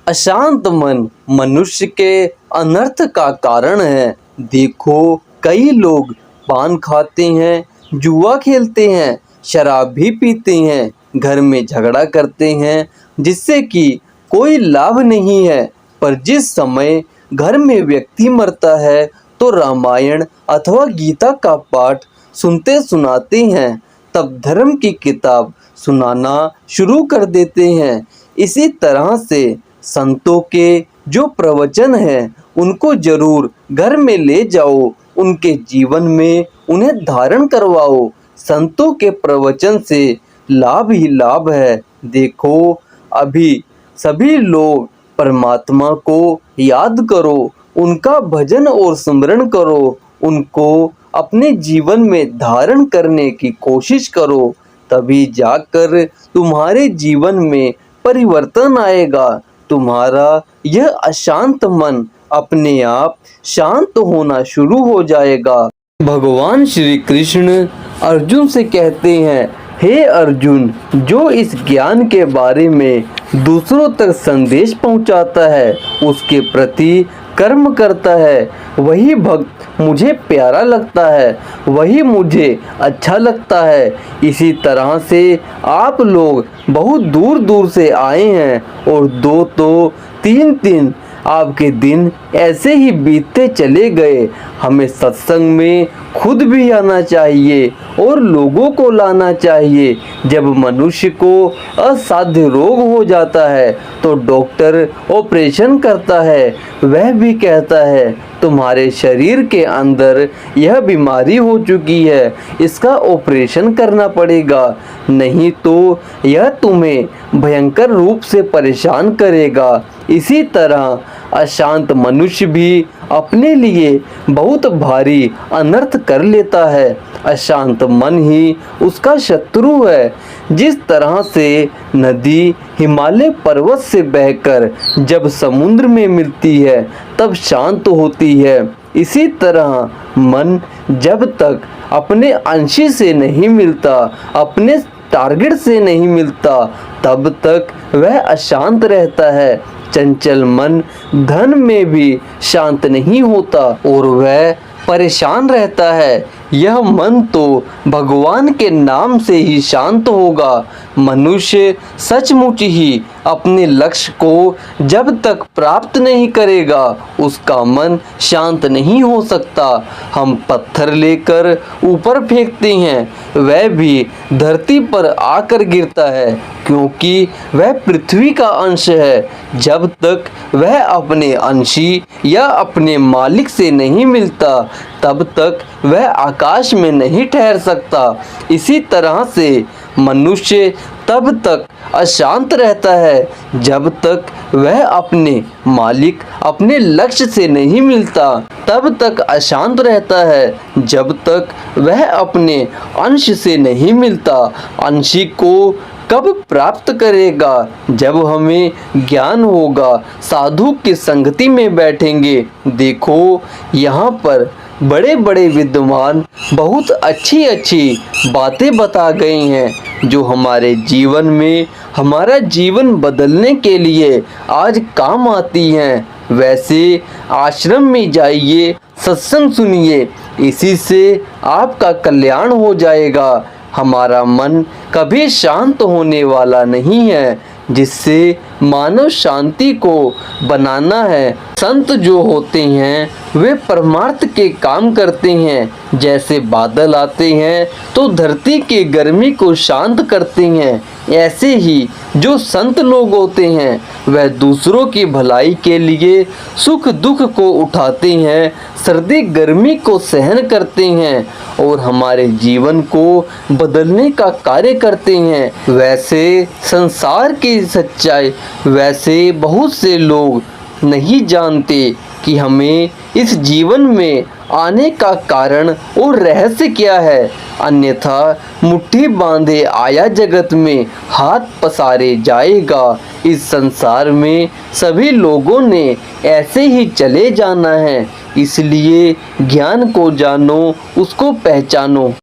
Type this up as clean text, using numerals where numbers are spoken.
अशांत मन मनुष्य के अनर्थ का कारण है। देखो, कई लोग पान खाते हैं, जुआ खेलते हैं, शराब भी पीते हैं, घर में झगड़ा करते हैं, जिससे कि कोई लाभ नहीं है। पर जिस समय घर में व्यक्ति मरता है तो रामायण अथवा गीता का पाठ सुनते सुनाते हैं, तब धर्म की किताब सुनाना शुरू कर देते हैं। इसी तरह से संतों के जो प्रवचन हैं उनको जरूर घर में ले जाओ, उनके जीवन में उन्हें धारण करवाओ। संतों के प्रवचन से लाभ ही लाभ है। देखो, अभी सभी लोग परमात्मा को याद करो, उनका भजन और स्मरण करो, उनको अपने जीवन में धारण करने की कोशिश करो, तभी जाकर तुम्हारे जीवन में परिवर्तन आएगा। तुम्हारा यह अशांत मन अपने आप शांत होना शुरू हो जाएगा। भगवान श्री कृष्ण अर्जुन से कहते हैं, हे अर्जुन, जो इस ज्ञान के बारे में दूसरों तक संदेश पहुंचाता है, उसके प्रति कर्म करता है, वही भक्त मुझे प्यारा लगता है, वही मुझे अच्छा लगता है। इसी तरह से आप लोग बहुत दूर दूर से आए हैं और 2 तो 3 आपके दिन ऐसे ही बीतते चले गए। हमें सत्संग में खुद भी आना चाहिए और लोगों को लाना चाहिए। जब मनुष्य को असाध्य रोग हो जाता है तो डॉक्टर ऑपरेशन करता है, वह भी कहता है तुम्हारे शरीर के अंदर यह बीमारी हो चुकी है, इसका ऑपरेशन करना पड़ेगा, नहीं तो यह तुम्हें भयंकर रूप से परेशान करेगा। इसी तरह अशांत मनुष्य भी अपने लिए बहुत भारी अनर्थ कर लेता है। अशांत मन ही उसका शत्रु है। जिस तरह से नदी हिमालय पर्वत से बहकर जब समुद्र में मिलती है तब शांत होती है, इसी तरह मन जब तक अपने अंशी से नहीं मिलता, अपने टारगेट से नहीं मिलता, तब तक वह अशांत रहता है। चंचल मन धन में भी शांत नहीं होता और वह परेशान रहता है। यह मन तो भगवान के नाम से ही शांत होगा। मनुष्य सचमुच ही अपने लक्ष्य को जब तक प्राप्त नहीं करेगा उसका मन शांत नहीं हो सकता। हम पत्थर लेकर ऊपर फेंकते हैं, वह भी धरती पर आकर गिरता है, क्योंकि वह पृथ्वी का अंश है। जब तक वह अपने अंशी या अपने मालिक से नहीं मिलता तब तक वह आकाश में नहीं ठहर सकता। इसी तरह से मनुष्य तब तक अशांत रहता है जब तक वह अपने मालिक, अपने लक्ष्य से नहीं मिलता। तब तक अशांत रहता है जब तक वह अपने अंश से नहीं मिलता। अंशी को कब प्राप्त करेगा? जब हमें ज्ञान होगा, साधु की संगति में बैठेंगे। देखो, यहाँ पर बड़े बड़े विद्वान बहुत अच्छी अच्छी बातें बता गए हैं जो हमारे जीवन में हमारा जीवन बदलने के लिए आज काम आती हैं। वैसे आश्रम में जाइए, सत्संग सुनिए, इसी से आपका कल्याण हो जाएगा। हमारा मन कभी शांत होने वाला नहीं है, जिससे मानव शांति को बनाना है। संत जो होते हैं वे परमार्थ के काम करते हैं। जैसे बादल आते हैं तो धरती की गर्मी को शांत करते हैं, ऐसे ही जो संत लोग होते हैं वह दूसरों की भलाई के लिए सुख दुख को उठाते हैं, सर्दी गर्मी को सहन करते हैं और हमारे जीवन को बदलने का कार्य करते हैं। वैसे संसार की सच्चाई वैसे बहुत से लोग नहीं जानते कि हमें इस जीवन में आने का कारण और रहस्य क्या है। अन्यथा मुट्ठी बांधे आया जगत में हाथ पसारे जाएगा। इस संसार में सभी लोगों ने ऐसे ही चले जाना है, इसलिए ज्ञान को जानो, उसको पहचानो।